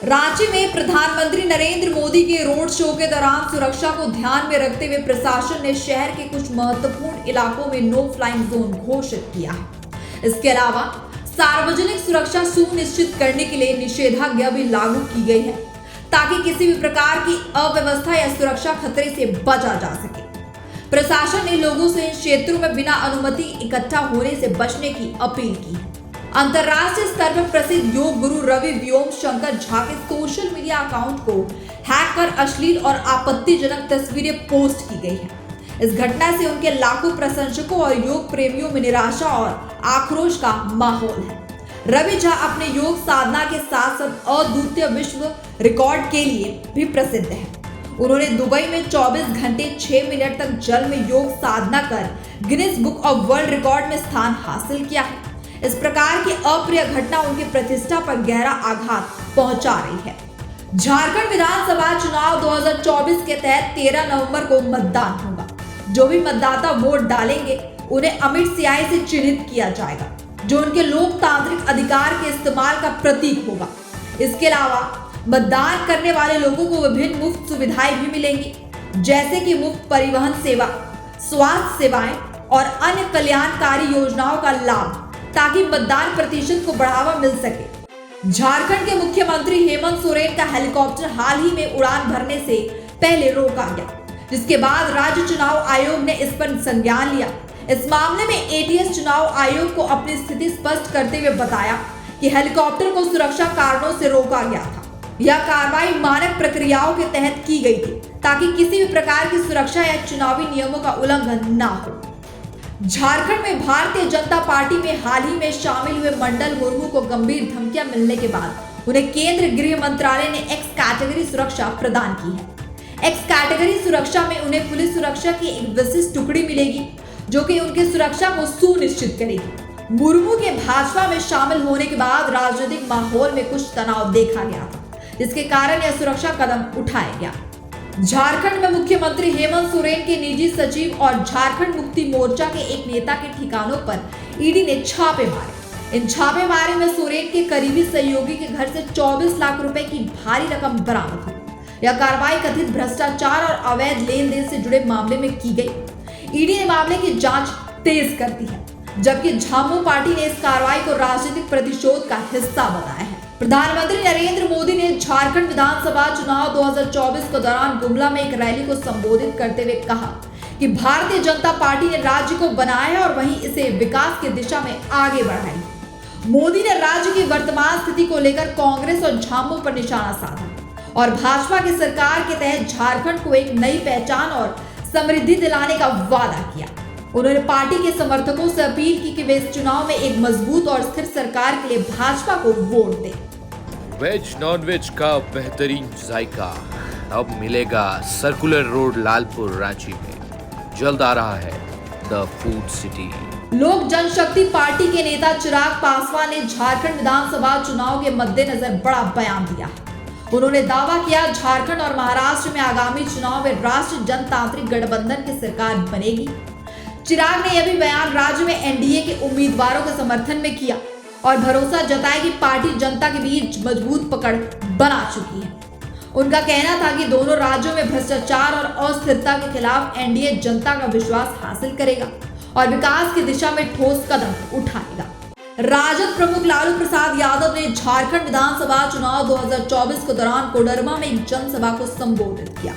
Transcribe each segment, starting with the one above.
रांची में प्रधानमंत्री नरेंद्र मोदी के रोड शो के दौरान सुरक्षा को ध्यान में रखते हुए प्रशासन ने शहर के कुछ महत्वपूर्ण इलाकों में नो फ्लाइंग जोन घोषित किया है। इसके अलावा सार्वजनिक सुरक्षा सुनिश्चित करने के लिए निषेधाज्ञा भी लागू की गई है ताकि किसी भी प्रकार की अव्यवस्था या सुरक्षा खतरे से बचा जा सके। प्रशासन ने लोगों से इन क्षेत्रों में बिना अनुमति इकट्ठा होने से बचने की अपील की है। अंतरराष्ट्रीय स्तर पर प्रसिद्ध योग गुरु रवि व्योम शंकर झा के सोशल मीडिया अकाउंट को हैक कर अश्लील और आपत्तिजनक तस्वीरें पोस्ट की गई है। इस घटना से उनके लाखों प्रशंसकों और योग प्रेमियों में निराशा और आक्रोश का माहौल है। रवि झा अपने योग साधना के साथ साथ अद्वितीय विश्व रिकॉर्ड के लिए भी प्रसिद्ध है। उन्होंने दुबई में 24 घंटे 6 मिनट तक जल में योग साधना कर Guinness book of world record में स्थान हासिल किया है। इस प्रकार की अप्रिय घटना उनकी प्रतिष्ठा पर गहरा आघात पहुंचा रही है। झारखंड विधानसभा चुनाव 2024 के तहत 13 नवंबर को मतदान होगा। जो भी मतदाता वोट डालेंगे उन्हें अमिट स्याही से चिन्हित किया जाएगा, जो उनके लोकतांत्रिक अधिकार के इस्तेमाल का प्रतीक होगा। इसके अलावा मतदान करने वाले लोगों को विभिन्न मुफ्त सुविधाएं भी मिलेंगी, जैसे कि मुफ्त परिवहन सेवा, स्वास्थ्य सेवाएं और अन्य कल्याणकारी योजनाओं का लाभ, ताकि मतदान प्रतिशत को बढ़ावा मिल सके। झारखंड के मुख्यमंत्री हेमंत सोरेन का हेलीकॉप्टर हाल ही में उड़ान भरने से पहले रोका गया, जिसके बाद राज्य चुनाव आयोग ने इस पर संज्ञान लिया। इस मामले में एटीएस चुनाव आयोग को अपनी स्थिति स्पष्ट करते हुए बताया कि हेलीकॉप्टर को सुरक्षा कारणों से रोका गया था। यह कार्रवाई मानक प्रक्रियाओं के तहत की गई थी ताकि किसी भी प्रकार की सुरक्षा या चुनावी नियमों का उल्लंघन न हो। झारखंड में भारतीय जनता पार्टी में हाल ही में शामिल हुए मंडल मुर्मू को गंभीर धमकियां मिलने के बाद उन्हें केंद्रीय गृह मंत्रालय ने एक्स कैटेगरी सुरक्षा प्रदान की है। एक्स कैटेगरी सुरक्षा में उन्हें पुलिस सुरक्षा की एक विशिष्ट टुकड़ी मिलेगी, जो कि उनकी सुरक्षा को सुनिश्चित करेगी। मुर्मू के भाजपा में शामिल होने के बाद राजनीतिक माहौल में कुछ तनाव देखा गया था, जिसके कारण यह सुरक्षा कदम उठाया गया। झारखंड में मुख्यमंत्री हेमंत सोरेन के निजी सचिव और झारखंड मुक्ति मोर्चा के एक नेता के ठिकानों पर ईडी ने छापे मारे। इन छापेमारी में सोरेन के करीबी सहयोगी के घर से 24 लाख रुपए की भारी रकम बरामद हुई। यह कार्रवाई कथित भ्रष्टाचार और अवैध लेन देन से जुड़े मामले में की गई। ईडी ने मामले की जांच तेज कर दी है, जबकि झामू पार्टी ने इस कार्रवाई को राजनीतिक प्रतिशोध का हिस्सा बताया है। प्रधानमंत्री नरेंद्र मोदी ने झारखंड विधानसभा चुनाव 2024 के दौरान गुमला में एक रैली को संबोधित करते हुए कहा कि भारतीय जनता पार्टी ने राज्य को बनाया है और वहीं इसे विकास की दिशा में आगे बढ़ाई। मोदी ने राज्य की वर्तमान स्थिति को लेकर कांग्रेस और झामू पर निशाना साधा और भाजपा की सरकार के तहत झारखंड को एक नई पहचान और समृद्धि दिलाने का वादा किया। उन्होंने पार्टी के समर्थकों से अपील की कि वे इस चुनाव में एक मजबूत और स्थिर सरकार के लिए भाजपा को वोट दें। वेज नॉन वेज का बेहतरीन जायका अब मिलेगा सर्कुलर रोड लालपुर रांची में। जल्द आ रहा है द फूड सिटी। लोक जनशक्ति पार्टी के नेता चिराग पासवान ने झारखंड विधानसभा चुनाव के मद्देनजर बड़ा बयान दिया। उन्होंने दावा किया झारखंड और महाराष्ट्र में आगामी चुनाव में राष्ट्रीय जनतांत्रिक गठबंधन की सरकार बनेगी। चिराग ने यह भी बयान राज्य में एनडीए के उम्मीदवारों के समर्थन में किया और भरोसा जताया कि पार्टी जनता के बीच मजबूत पकड़ बना चुकी है। उनका कहना था कि दोनों राज्यों में भ्रष्टाचार और अस्थिरता के खिलाफ एनडीए जनता का विश्वास हासिल करेगा और विकास की दिशा में ठोस कदम उठाएगा। राजद प्रमुख लालू प्रसाद यादव ने झारखंड विधानसभा चुनाव 2024 के दौरान कोडरमा में एक जनसभा को संबोधित किया,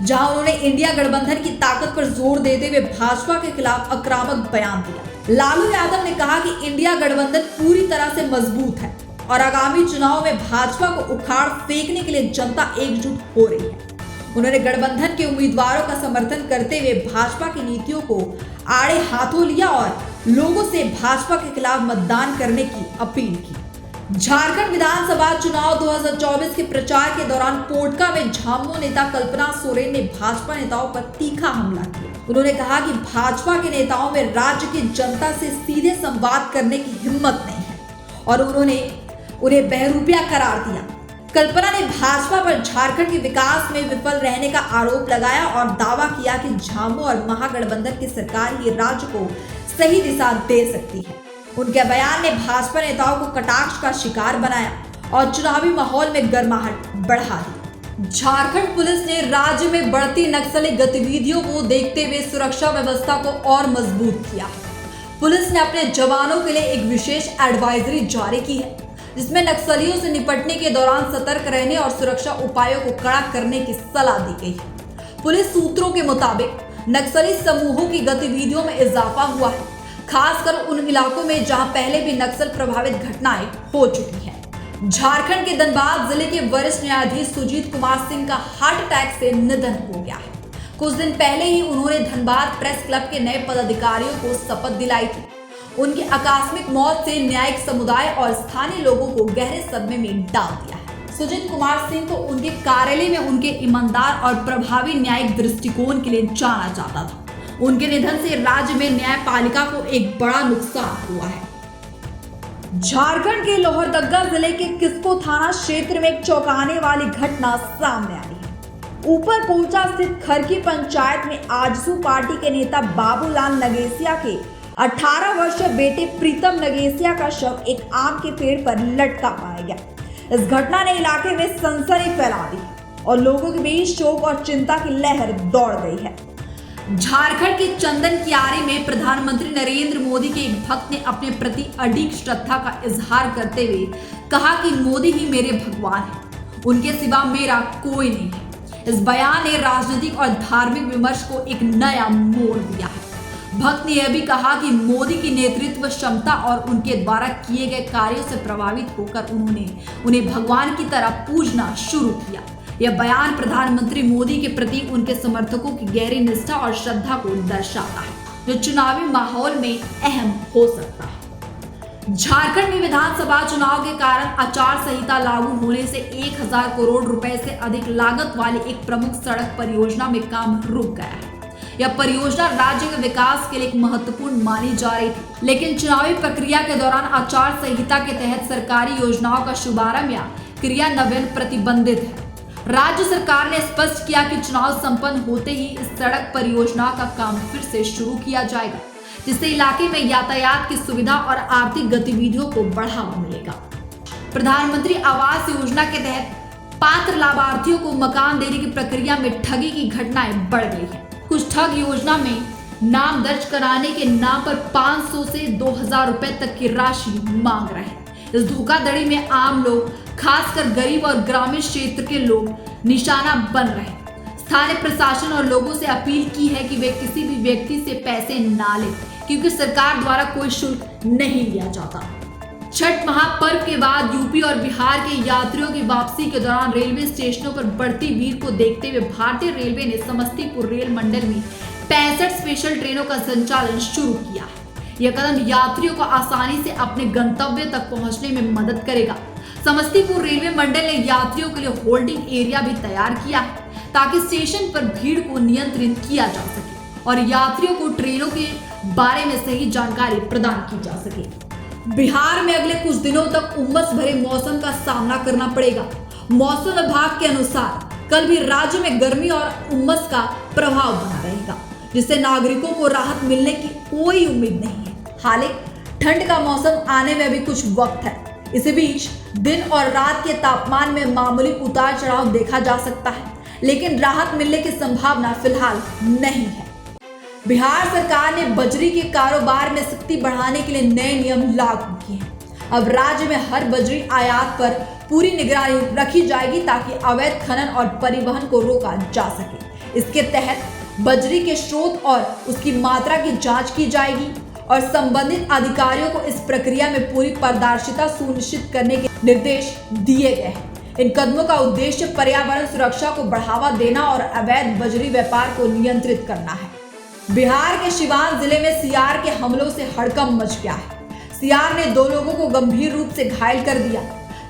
जहां उन्होंने इंडिया गठबंधन की ताकत पर जोर देते हुए भाजपा के खिलाफ आक्रामक बयान दिया। लालू यादव ने कहा कि इंडिया गठबंधन पूरी तरह से मजबूत है और आगामी चुनाव में भाजपा को उखाड़ फेंकने के लिए जनता एकजुट हो रही है। उन्होंने गठबंधन के उम्मीदवारों का समर्थन करते हुए भाजपा की नीतियों को आड़े हाथों लिया और लोगों से भाजपा के खिलाफ मतदान करने की अपील की। झारखंड विधानसभा चुनाव 2024 के प्रचार के दौरान पोटका में झामू नेता कल्पना सोरेन ने भाजपा नेताओं पर तीखा हमला किया। उन्होंने कहा कि भाजपा के नेताओं में राज्य की जनता से सीधे संवाद करने की हिम्मत नहीं है और उन्होंने उन्हें बहरूपिया करार दिया। कल्पना ने भाजपा पर झारखंड के विकास में विफल रहने का आरोप लगाया और दावा किया कि झामू और महागठबंधन की सरकार ही राज्य को सही दिशा दे सकती है। उनके बयान ने भाजपा नेताओं को कटाक्ष का शिकार बनाया और चुनावी माहौल में गर्माहट बढ़ा दी। झारखंड पुलिस ने राज्य में बढ़ती नक्सली गतिविधियों को देखते हुए सुरक्षा व्यवस्था को और मजबूत किया है। पुलिस ने अपने जवानों के लिए एक विशेष एडवाइजरी जारी की है, जिसमें नक्सलियों से निपटने के दौरान सतर्क रहने और सुरक्षा उपायों को कड़ा करने की सलाह दी गई है। पुलिस सूत्रों के मुताबिक नक्सली समूहों की गतिविधियों में इजाफा हुआ है, खासकर उन इलाकों में जहां पहले भी नक्सल प्रभावित घटनाएं हो चुकी हैं। झारखंड के धनबाद जिले के वरिष्ठ न्यायाधीश सुजीत कुमार सिंह का हार्ट अटैक से निधन हो गया है। कुछ दिन पहले ही उन्होंने धनबाद प्रेस क्लब के नए पदाधिकारियों को शपथ दिलाई थी। उनकी आकस्मिक मौत से न्यायिक समुदाय और स्थानीय लोगों को गहरे सदमे में डाल दिया है। सुजीत कुमार सिंह को उनके कार्यालय में उनके ईमानदार और प्रभावी न्यायिक दृष्टिकोण के लिए जाना जाता था। उनके निधन से राज्य में न्यायपालिका को एक बड़ा नुकसान हुआ है। झारखंड के लोहरदगा जिले के किस्को थाना क्षेत्र में एक चौंकाने वाली घटना सामने आई है। ऊपर कोचा स्थित खरकी पंचायत में आजसू पार्टी के नेता बाबूलाल नगेसिया के 18 वर्षीय बेटे प्रीतम नगेसिया का शव एक आम के पेड़ पर लटका पाया गया। इस घटना ने इलाके में सनसनी फैला दी और लोगों के बीच शोक और चिंता की लहर दौड़ गई है। झारखंड के चंदन कियारी में प्रधानमंत्री नरेंद्र मोदी के एक भक्त ने अपने प्रति अडिग श्रद्धा का इजहार करते हुए कहा कि मोदी ही मेरे भगवान हैं, उनके सिवा मेरा कोई नहीं है। इस बयान ने राजनीतिक और धार्मिक विमर्श को एक नया मोड़ दिया है। भक्त ने यह भी कहा कि मोदी की नेतृत्व क्षमता और उनके द्वारा किए गए कार्यों से प्रभावित होकर उन्होंने उन्हें भगवान की तरह पूजना शुरू किया। यह बयान प्रधानमंत्री मोदी के प्रति उनके समर्थकों की गहरी निष्ठा और श्रद्धा को दर्शाता है, जो चुनावी माहौल में अहम हो सकता है। झारखंड में विधानसभा चुनाव के कारण आचार संहिता लागू होने से 1000 करोड़ रुपए से अधिक लागत वाली एक प्रमुख सड़क परियोजना में काम रुक गया है। यह परियोजना राज्य के विकास के लिए एक महत्वपूर्ण मानी जा रही थी, लेकिन चुनावी प्रक्रिया के दौरान आचार संहिता के तहत सरकारी योजनाओं का शुभारंभ या क्रियान्वयन प्रतिबंधित है। राज्य सरकार ने स्पष्ट किया कि चुनाव संपन्न होते ही इस सड़क परियोजना का काम फिर से शुरू किया जाएगा, जिससे इलाके में यातायात की सुविधा और आर्थिक गतिविधियों को बढ़ावा मिलेगा। प्रधानमंत्री आवास योजना के तहत पात्र लाभार्थियों को मकान देने की प्रक्रिया में ठगी की घटनाएं बढ़ गई है। कुछ ठग योजना में नाम दर्ज कराने के नाम पर 500 से 2000 रुपए तक की राशि मांग रहे हैं। इस धोखाधड़ी में आम लोग, खासकर गरीब और ग्रामीण क्षेत्र के लोग निशाना बन रहे हैं। स्थानीय प्रशासन और लोगों से अपील की है कि वे किसी भी व्यक्ति से पैसे ना लें, क्योंकि सरकार द्वारा कोई शुल्क नहीं लिया जाता। छठ महापर्व के बाद यूपी और बिहार के यात्रियों की वापसी के दौरान रेलवे स्टेशनों पर बढ़ती भीड़ को देखते हुए भारतीय रेलवे ने समस्तीपुर रेल मंडल में 65 स्पेशल ट्रेनों का संचालन शुरू किया है। यह कदम यात्रियों को आसानी से अपने गंतव्य तक पहुंचने में मदद करेगा। समस्तीपुर रेलवे मंडल ने यात्रियों के लिए होल्डिंग एरिया भी तैयार किया है, ताकि स्टेशन पर भीड़ को नियंत्रित किया जा सके और यात्रियों को ट्रेनों के बारे में सही जानकारी प्रदान की जा सके। बिहार में अगले कुछ दिनों तक उमस भरे मौसम का सामना करना पड़ेगा। मौसम विभाग के अनुसार कल भी राज्य में गर्मी और उमस का प्रभाव बना रहेगा, जिससे नागरिकों को राहत मिलने की कोई उम्मीद नहीं है। हालांकि ठंड का मौसम आने में भी कुछ वक्त है। इसी बीच दिन और रात के तापमान में मामूली उतार चढ़ाव देखा जा सकता है, लेकिन राहत मिलने की संभावना फिलहाल नहीं है। बिहार सरकार ने बजरी के कारोबार में सख्ती बढ़ाने के लिए नए नियम लागू किए हैं। अब राज्य में हर बजरी आयात पर पूरी निगरानी रखी जाएगी, ताकि अवैध खनन और परिवहन को रोका जा सके। इसके तहत बजरी के स्रोत और उसकी मात्रा की जांच की जाएगी और संबंधित अधिकारियों को इस प्रक्रिया में पूरी पारदर्शिता सुनिश्चित करने के निर्देश दिए गए हैं। इन कदमों का उद्देश्य पर्यावरण सुरक्षा को बढ़ावा देना और अवैध बजरी व्यापार को नियंत्रित करना है। बिहार के सिवान जिले में सियार के हमलों से हड़कंप मच गया है। सियार ने 2 लोगों को गंभीर रूप से घायल कर दिया,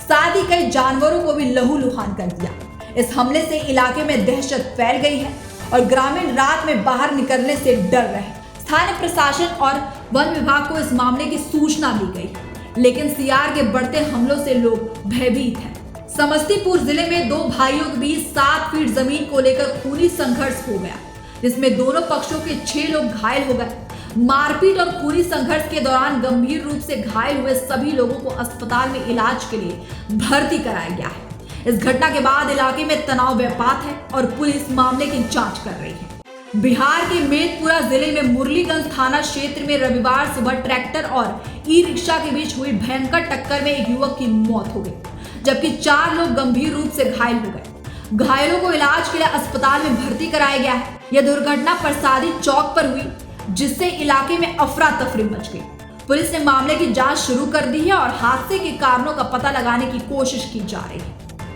साथ ही कई जानवरों को भी लहूलुहान कर दिया। इस हमले से इलाके में दहशत फैल गई है और ग्रामीण रात में बाहर निकलने से डर रहे हैं। स्थानीय प्रशासन और वन विभाग को इस मामले की सूचना दी गई, लेकिन सियार के बढ़ते हमलों से लोग भयभीत हैं। समस्तीपुर जिले में 2 भाइयों के बीच 7 फीट जमीन को लेकर खूनी संघर्ष हो गया, जिसमें दोनों पक्षों के 6 लोग घायल हो गए। मारपीट और खूनी संघर्ष के दौरान गंभीर रूप से घायल हुए सभी लोगों को अस्पताल में इलाज के लिए भर्ती कराया गया है। इस घटना के बाद इलाके में तनाव व्याप्त है और पुलिस मामले की जांच कर रही है। बिहार के मेदपुरा जिले में मुरलीगंज थाना क्षेत्र में रविवार सुबह ट्रैक्टर और ई रिक्शा के बीच हुई भयंकर टक्कर में एक युवक की मौत हो गई, जबकि 4 लोग गंभीर रूप से घायल हो गए। घायलों को इलाज के लिए अस्पताल में भर्ती कराया गया है। यह दुर्घटना प्रसादी चौक पर हुई, जिससे इलाके में अफरा तफरी मच गई। पुलिस ने मामले की जांच शुरू कर दी है और हादसे के कारणों का पता लगाने की कोशिश की जा रही है।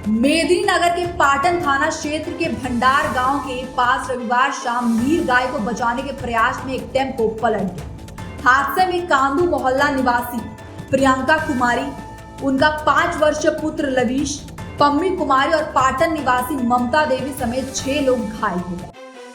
मेदिनीनगर के पाटन थाना क्षेत्र के भंडार गांव के पास रविवार शाम नीर गाय को बचाने के प्रयास में एक टेम्पो पलट गया। हादसे में कांदू मोहल्ला निवासी प्रियंका कुमारी, उनका 5 वर्षीय पुत्र लवीश, पम्मी कुमारी और पाटन निवासी ममता देवी समेत 6 लोग घायल हो गए।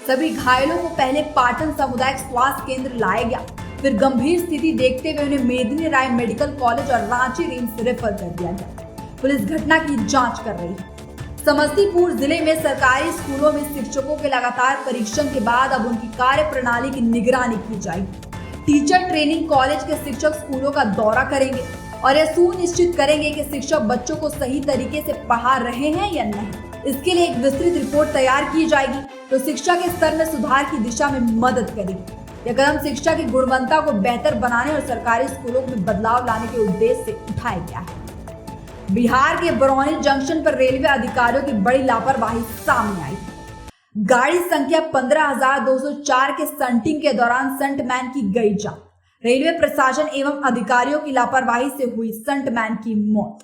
सभी घायलों को पहले पाटन सामुदायिक स्वास्थ्य केंद्र लाया गया, फिर गंभीर स्थिति देखते हुए उन्हें मेदिनी राय मेडिकल कॉलेज और रांची रिम्स रेफर कर दिया गया। पुलिस घटना की जांच कर रही है। समस्तीपुर जिले में सरकारी स्कूलों में शिक्षकों के लगातार परीक्षण के बाद अब उनकी कार्य प्रणाली की निगरानी की जाएगी। टीचर ट्रेनिंग कॉलेज के शिक्षक स्कूलों का दौरा करेंगे और यह सुनिश्चित करेंगे कि शिक्षक बच्चों को सही तरीके से पढ़ा रहे हैं या नहीं। इसके लिए एक विस्तृत रिपोर्ट तैयार की जाएगी तो शिक्षा के स्तर में सुधार की दिशा में मदद करेगी। यह कदम शिक्षा की गुणवत्ता को बेहतर बनाने और सरकारी स्कूलों में बदलाव लाने के उद्देश्य से उठाया गया है। बिहार के बरौनी जंक्शन पर रेलवे अधिकारियों की बड़ी लापरवाही सामने आई। गाड़ी संख्या 15,204 के संटिंग के दौरान संटमैन की गई जान। रेलवे प्रशासन एवं अधिकारियों की लापरवाही से हुई संटमैन की मौत।